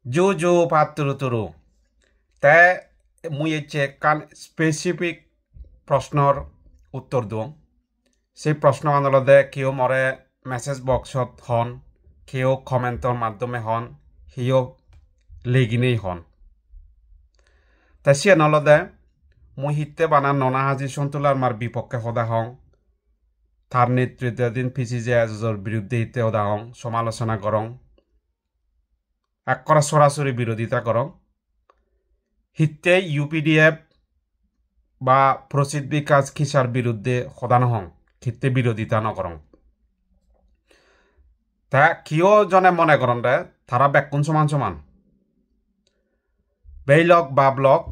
Juju paturu তে মুই এচে কান স্পেসিফিক প্রশ্নর উত্তর দিওঁ সেই প্রশ্ন আনলদে কেউ মরে মেসেজ বক্সত হন কেউ কমেন্টর মাধ্যমে হন সিও লেগিনেই হন তাই সে নলদে মুই হিতে বানা ননা হাজি সন্তুলার মার বিপক্ষে সদা হং তার নেতৃত্বাধীন পিসিজের বিরুদ্ধে হিতে সদা হং সমালোচনা করং এক করা সরাসরি বিরোধিতা করং হিতে ইউপিডিএফ বা প্রসিদ্ধ বিকাশ খিসার বিরুদ্ধে সদান হং হিতে বিরোধিতা নকরং তা কিয় জনে মনে করেন রে তারা বেকুন সমান সমান বেইলক বাবলক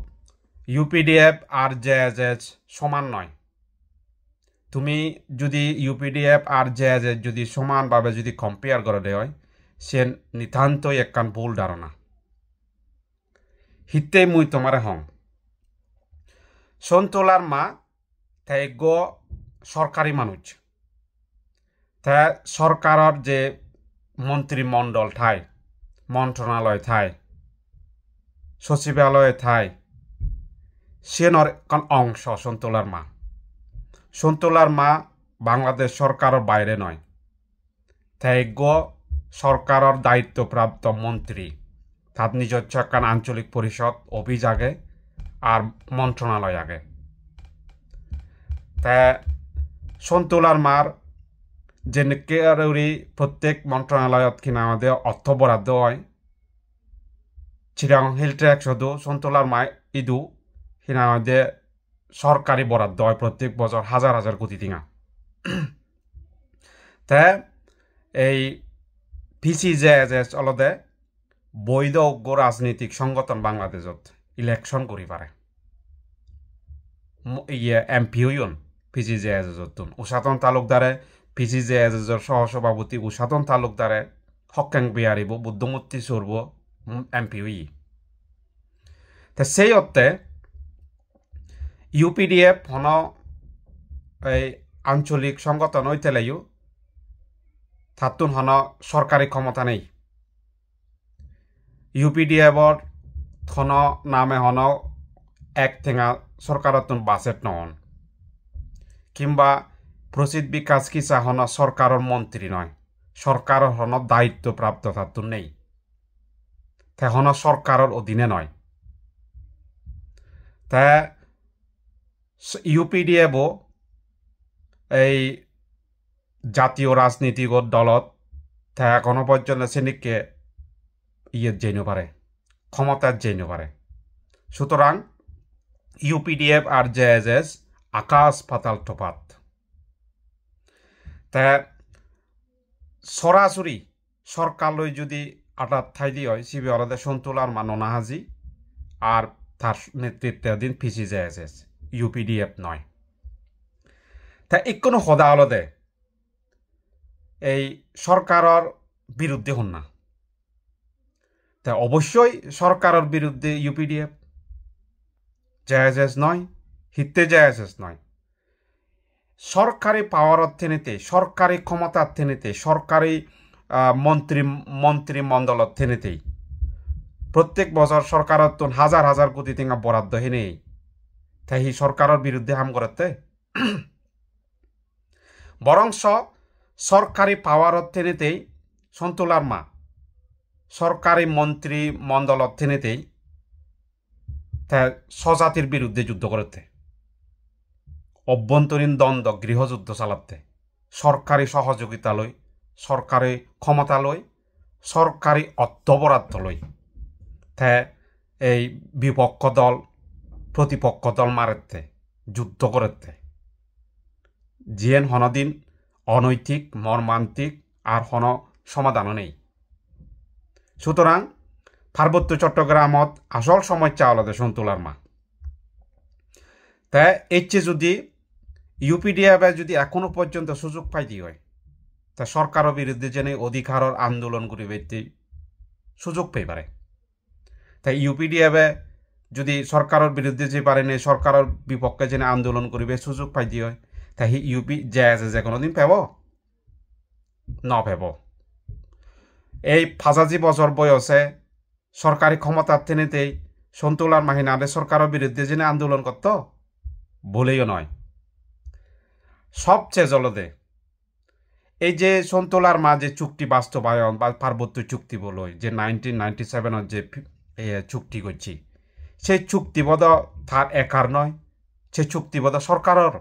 ইউপিডিএফ আর জেএজএস সমান নয় তুমি যদি ইউপিডিএফ আর জেএজএস যদি সমানভাবে যদি কম্পেয়ার করে দেয় সে নিতান্তই একখান ভুল ধারণা হিতে মুই তোমারে হং সন্তোলার মা তাই সরকারি মানুষ তা সরকারের যে মন্ত্রিমণ্ডল ঠাই মন্ত্রণালয় ঠাই সচিবালয় ঠাই সেনর একখান অংশ সন্তোলার মা বাংলাদেশ সরকারের বাইরে নয় তাই সরকারের দায়িত্বপ্রাপ্ত মন্ত্রী তার নিজস্ব একখান আঞ্চলিক পরিষদ অফিস আগে আর মন্ত্রণালয় আগে তা সন্তোলার মার যে প্রত্যেক মন্ত্রণালয়ত কিনা আমাদের অর্থ বরাদ্দ হয় চিরাং হিল ট্র্যাক শুধু সন্তোলার মায় ইদু কিনা আমাদের সরকারি বরাদ্দ হয় প্রত্যেক বছর হাজার হাজার কোটি টিঙা তা এই পিসিজেএস অলদে বৈধ অজ্ঞ রাজনৈতিক সংগঠন বাংলাদেশত ইলেকশন করি পারে এমপি হইন পিসিজেএসতুন উষাতন তালুকদারে পিসিজেএসর সহসভাপতি উষাতন তালুকদারে হকেং বিহারিব বুদ্ধমূর্তি সরব এমপি হই তা সেই অর্থে ইউপিডিএফ হন এই আঞ্চলিক সংগঠন হইতে লাইও তাতুন হন সরকারি ক্ষমতা নেই ইউপিডিএফর হন নামে হন এক ঠেঙা সরকারতুন বাজেট নহন কিংবা প্রসিদ্ধ বিকাশ কিসা হন সরকারের মন্ত্রী নয় সরকারের হন দায়িত্বপ্রাপ্ত তাতুন নেই তা হন সরকারের অধীনে নয় তা ইউপিডিএফও এই জাতীয় রাজনীতিক দলত তা এখনো পর্যন্ত সেনিককে জেনে পারে ক্ষমতার জেনে পারে সুতরাং ইউপিডিএফ আর জেএজএস আকাশ পাতাল তফাত তা সরাসরি সরকার লই যদি আটাত ঠাই দিয়ে হয় সিবি আলাদা সন্তোলার মাননা হাজি আর তার নেতৃত্বাধীন পিসিজেএস ইউপিডিএফ নয় তা কোনো সদা আলাদে এই সরকারের বিরুদ্ধে হন না তা অবশ্যই সরকারের বিরুদ্ধে ইউপিডিএফ জেএজএস নয় হিতে জেএজএস নয় সরকারি পাওয়ার অর্থনীতি সরকারি ক্ষমতা অর্থনীতি সরকারি মন্ত্রিমণ্ডল অর্থনীতি প্রত্যেক বছর সরকারের তো হাজার হাজার কোটি টাকা বরাদ্দ হেনে তাই সরকারের বিরুদ্ধে হাম করতে বরংস সরকারি পাওয়ার অর্থনীতি সন্তোলার মা সরকারি মন্ত্রিমণ্ডল অর্থনীতি স্বজাতির বিরুদ্ধে যুদ্ধ করতে অভ্যন্তরীণ দ্বন্দ্ব গৃহযুদ্ধ চালাতে সরকারি সহযোগিতা লই সরকারি ক্ষমতা লই সরকারি অর্থ বরাদ্দ লই তে এই বিপক্ষ দল প্রতিপক্ষ দল মারতে যুদ্ধ করতে জিয়েন হনদিন অনৈতিক মর্মান্তিক আর হন সমাধানও নেই সুতরাং পার্বত্য চট্টগ্রামত আসল সমস্যা আলাদা সন্তোলার মা তা এর চেয়ে যদি ইউপিডিএফ যদি এখনো পর্যন্ত সুযোগ পাইতে হয় তা সরকারের বিরুদ্ধে যেন অধিকারের আন্দোলন করিবে সুযোগ পেয়ে পারে তাই ইউপিডিএফ যদি সরকারের বিরুদ্ধে যে পারেনি সরকারের বিপক্ষে যেন আন্দোলন করিবে সুযোগ পাইতে হয় তাই ইউপি যে কোনোদিন পাব ন পাব এই 85 বছর বয়সে সরকারি ক্ষমতার থেনেতেই সন্তুলার মাহিনাদের সরকারের বিরুদ্ধে জেনে আন্দোলন করত বলেও নয়। সবচেয়ে জলদে এই যে সন্তুলার মা যে চুক্তি বাস্তবায়ন বা পার্বত্য চুক্তি বলো যে 1997 যে চুক্তি করছি, সেই চুক্তিবদ্ধ তার একার নয়, সেই চুক্তিবদ্ধ সরকারের।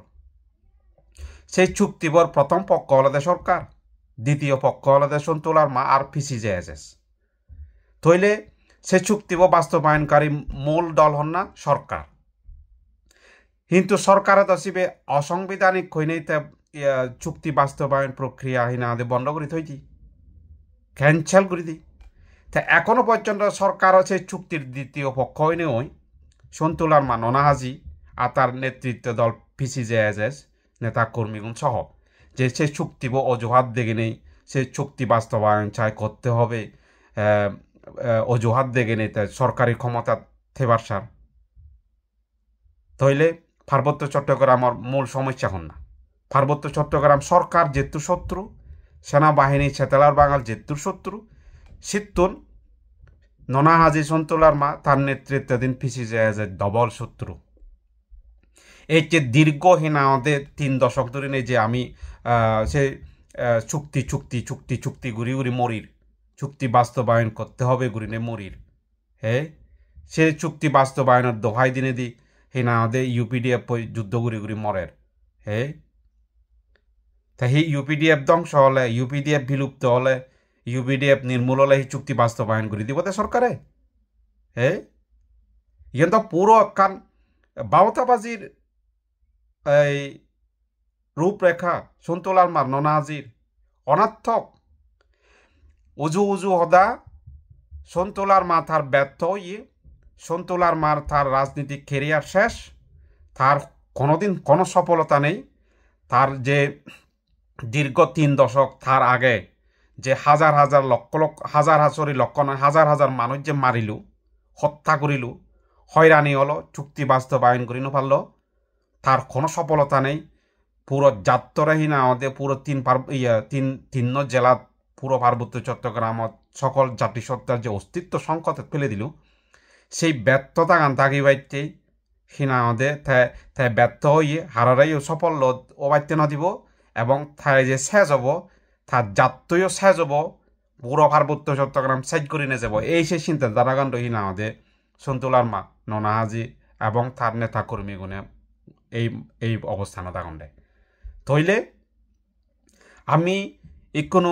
সেই চুক্তিবর প্রথম পক্ষ হলদে সরকার, দ্বিতীয় পক্ষ হলদে সন্তুলার মা আর PCJSS। তইলে সে চুক্তিব বাস্তবায়নকারী মূল দল হন না সরকার। কিন্তু সরকারে দশিবে অসাংবিধানিক হইনেই চুক্তি বাস্তবায়ন প্রক্রিয়া হিনাদে বন্ধ করে থইতি, ক্যান্সেল করে দিই। তা এখনো পর্যন্ত সরকার সেই চুক্তির দ্বিতীয় পক্ষ হইনে ওই সন্তুলার মা ননা হাজি আর তার নেতৃত্ব দল PCJSS নেতা কর্মীগুণ সহ যে সে চুক্তিব অজুহাত দেখে নেই, সে চুক্তি বাস্তবায়ন চাই করতে হবে, অজুহাত দেখে নেই সরকারি ক্ষমতা থেবার সার। তইলে পার্বত্য চট্টগ্রামের মূল সমস্যা হন না। পার্বত্য চট্টগ্রাম সরকার যেহেতু শত্রু, সেনাবাহিনী ছেতেলার বাঙাল যেহেতু শত্রু, সিত্তুন ননা হাজি সন্তুলার মা তার নেতৃত্বাধীন PCJSS ডবল শত্রু। এই যে দীর্ঘহীন আমাদের 3 দশক ধরে নেই যে আমি সে চুক্তি চুক্তি চুক্তি চুক্তি ঘুরি ঘুরি মরির, চুক্তি বাস্তবায়ন করতে হবে ঘুরিনে মরির। হ্যাঁ, সে চুক্তি বাস্তবায়নের দোহাই দিনে দি হিনা আমাদের UPDF যুদ্ধ ঘুরি ঘুরি মরের। হ্যাঁ, তা সেই UPDF ধ্বংস হলে, UPDF বিলুপ্ত হলে, UPDF নির্মূল হলে সেই চুক্তি বাস্তবায়ন করে দিব সরকারে। হ্যাঁ, ইয়ে তো পুরো কান বাউতাবাজির এই রূপরেখা সন্তুলার মার ননা হাজির অনার্থক। উজু উজু হদা সন্তুলার মা তার ব্যর্থ ইয়ে, সন্তুলার মার তার রাজনীতিক কেরিয়ার শেষ, তার কোনোদিন কোনো সফলতা নেই। তার যে দীর্ঘ 3 দশক তার আগে যে হাজার হাজার লক্ষ লক্ষ হাজার হাজার লক্ষ নয় হাজার হাজার মানুষ যে মারিলু, হত্যা করিলু, হয়রানি হলো, চুক্তি বাস্তবায়ন করি নপারল, তার কোনো সফলতা নেই। পুরো জাতরাহীন আমাদের পুরো তিন জেলা পুরো পার্বত্য চট্টগ্রামত সকল জাতিসত্তার যে অস্তিত্ব সংকটে ফেলে দিল, সেই ব্যর্থতা গান থাকি বাইতেই সিনা আমাদের তাই ব্যর্থ হইয়ে হারারাই সফল ও বাইতে না দিব, এবং তাই যে শেষ হব তার জাতীয় শেষ হব, পুরো পার্বত্য চট্টগ্রাম সাইড করে নিয়ে যাব। এই সেই চিন্তাধারা গান হিনা আমাদের সন্তুলার মা ননা হাজি এবং তার নেতা কর্মীগুণে এই অবস্থানে থাকুন দেয়। তইলে আমি কোনো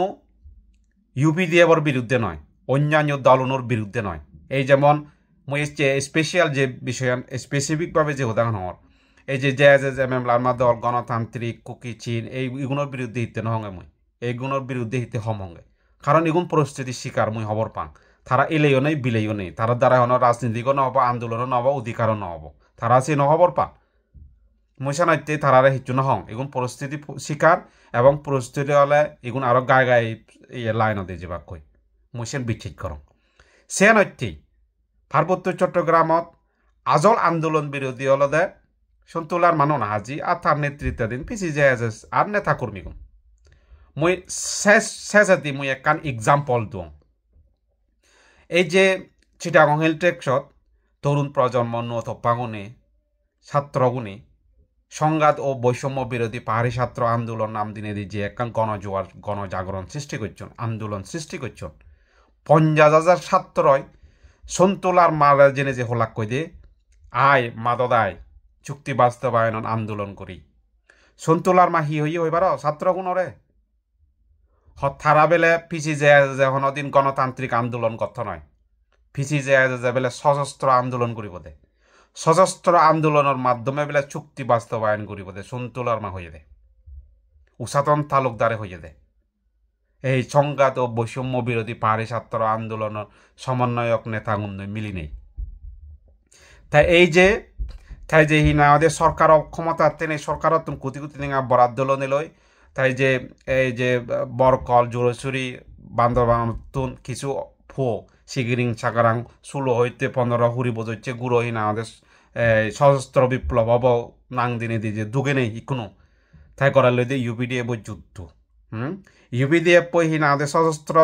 UPDFর বিরুদ্ধে নয়, অন্যান্য দলনের বিরুদ্ধে নয়। এই যেমন মই স্পেশাল যে বিষয় স্পেসিফিকভাবে যে উদাহরণ হওয়ার এই যে JSSM লার্মা দল গণতান্ত্রিক কুকি চীন এইগুলোর বিরুদ্ধে হিতে নহঙ্গে মই এইগুলোর বিরুদ্ধে হিতে হমঙ্গে, কারণ এগুন পরিস্থিতির শিকার মই হবর পাং। তারা এলেও নেই বিলেও নেই, তারা দ্বারা হন রাজনীতিকও নহব, আন্দোলনও নহব, অধিকারও নহব, তারা সে নহবর পান। মইসানাইতে তারারে হিচু নহং এগুন পরিস্থিতি শিকার, এবং পরিস্থিতি হলে এগুন আরো গায়ে গায়ে লাইন দিয়ে যাবাক কই মইসেন বিচ্ছেদ করং। সে নৈত্যেই পার্বত্য চট্টগ্রামত আজল আন্দোলন বিরোধী হলদে সন্তুলার ননা হাজি আর তার নেতৃত্বাধীন PCJSS আর নেতা কর্মীগুন। মই শেষেদি মই একান এক্সাম্পল দিওঁ। এই যে চিটাগং হিলটেক্সত তরুণ প্রজন্ম নথপাগুনে ছাত্রগুণে সংঘাত ও বৈষম্য বিরোধী পাহাড়ি ছাত্র আন্দোলন নাম দিনে দিয়ে যে একান গণজোয়ার গণজাগরণ সৃষ্টি করছেন, আন্দোলন সৃষ্টি করছেন। 50,000 ছাত্রই সন্তুলার মারা জেনে যে হলাক কই দে আয় মাদদায় চুক্তি বাস্তবায়ন আন্দোলন করি। সন্তুলার মা হি হইয়ে হইবার ছাত্রগুণরে হঠারা বেলে PCJSS দিন গণতান্ত্রিক আন্দোলন করতে নয়, PCJSS বেলে সশস্ত্র আন্দোলন করিব দে, সশস্ত্র আন্দোলনের মাধ্যমে বেলে চুক্তি বাস্তবায়ন করিব দে। সন্তুলার মা হইয়ে দে, উষাতন তালুকদারে হইয়ে দে এই সংঘাত ও বৈষম্য বিরোধী পাহাড়ি ছাত্র আন্দোলনের সমন্বয়ক নেতাগুণ মিলি নেই। তাই যে হিনা আমাদের সরকার ক্ষমতা তেনে সরকারত কোটি কোটি টাকা বরাদ্দ নিলই, তাই যে এই যে বরকল জোরছুরি বান্দরবান কিছু ফো সিগিরিং সাগারাং 16 হইতে 15 হুরি বোঝাচ্ছে গুঁড়ো হিনা আমাদের সশস্ত্র বিপ্লব হব নাং দিনে দিয়ে যে দুগে নেই কোনো তাই করার লই দিয়ে UPDF যুদ্ধ UPDF হিনা আমাদের সশস্ত্র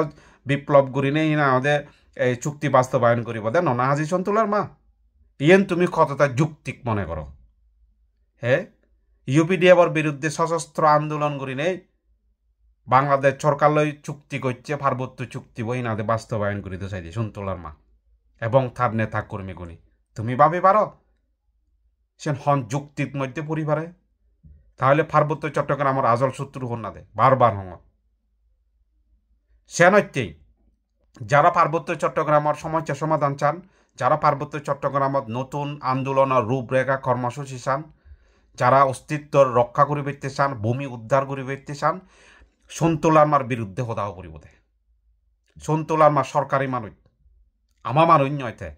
বিপ্লব গুড়ি নেই হিনা আমাদের এই চুক্তি বাস্তবায়ন করিব দে ননা হাজি সন্তুলার মা ইয়েন তুমি কতটা যুক্তিক মনে করো হ্যাঁ ইউপিডিএফর বিরুদ্ধে সশস্ত্র আন্দোলন করি নেই বাংলাদেশ সরকার লই চুক্তি করছে পার্বত্য চুক্তি বই না বাস্তবায়ন করিতে চাইছে সন্তুলার মা এবং তার নেতা কর্মীগুলি তুমি ভাবি পারো সে হন যুক্তির মধ্যে পরিবারে তাহলে পার্বত্য চট্টগ্রামের আজল শত্রু হন না দে বারবার হন সে নত্যেই যারা পার্বত্য চট্টগ্রামের সমস্যা সমাধান চান যারা পার্বত্য চট্টগ্রামত নতুন আন্দোলনের রূপরেখা কর্মসূচি চান যারা অস্তিত্ব রক্ষা করে পেতে চান ভূমি উদ্ধার করে পেতে চান সন্তুলার মার বিরুদ্ধে হদাও করিব দে সন্তুলার মা সরকারি মানুষ আমা মানুষ নয়তে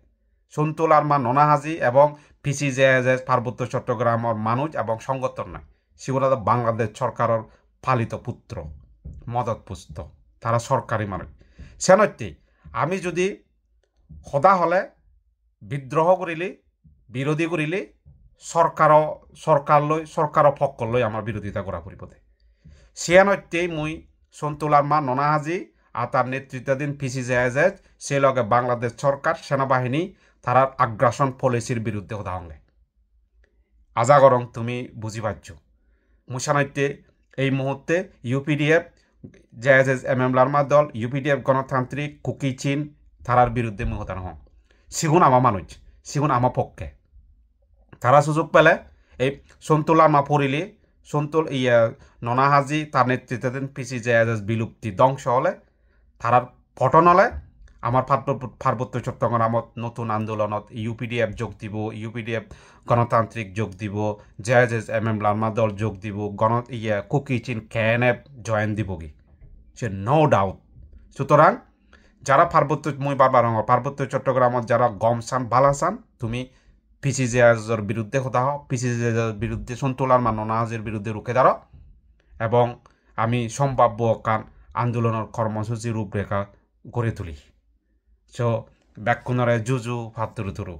সন্তুলার মা ননা হাজি এবং পিসিজেএস পার্বত্য চট্টগ্রামের মানুষ এবং সংগঠন নয় সেগুলো বাংলাদেশ সরকারের পালিত পুত্র মদত পুস্ত তারা সরকারি মানুষ সে নত্যি আমি যদি সদা হলে বিদ্রোহ করিলি বিরোধী করিলি সরকার পক্ষ লৈ আমার বিরোধিতা করা পরিপদে সে নত্যেই মুই সন্তুলার মা ননা হাজি আর তার নেতৃত্বাধীন পিসিজেএস সে লগে বাংলাদেশ সরকার সেনাবাহিনী তারা আগ্রাসন পলিসির বিরুদ্ধে কথা হঙ্গে আজাগরং তুমি বুঝি পাচ্ছ মুসানাইতে এই মুহূর্তে ইউপিডিএফ জেএসএস লার্মা দল ইউপিডিএফ গণতান্ত্রিক কুকি চীন তারার বিরুদ্ধে মুহতান হন সিগুন আমা মানুষ সিগুন আমা পক্ষে তারা সুযোগ পেলে এই সন্তুলার মা পড়িলে ননা হাজি তার নেতৃত্বাধীন পিসিজেএস বিলুপ্তি ধ্বংস হলে তারার পতন হলে আমার পার্বত্য চট্টগ্রামত নতুন আন্দোলনত ইউপিডিএফ যোগ দিব ইউপিডিএফ গণতান্ত্রিক যোগ দিব জেএসএস লার্মা দল যোগ দিব কুকি চীন কেএনএফ জয়েন দিবগি সে নো ডাউট সুতরাং যারা মই বারবার পার্বত্য চট্টগ্রামত যারা গম চান ভালা চান তুমি পিসিজেএসের বিরুদ্ধে কথা হও পিসিজেএসের বিরুদ্ধে সন্তুলার মা ননা হাজির বিরুদ্ধে রুখে দাঁড়াও এবং আমি সম্ভাব্য আন্দোলনের কর্মসূচি রূপরেখা গড়ে তুলি সো ব্যাকুণরে জুজু ভাতুরু তুরু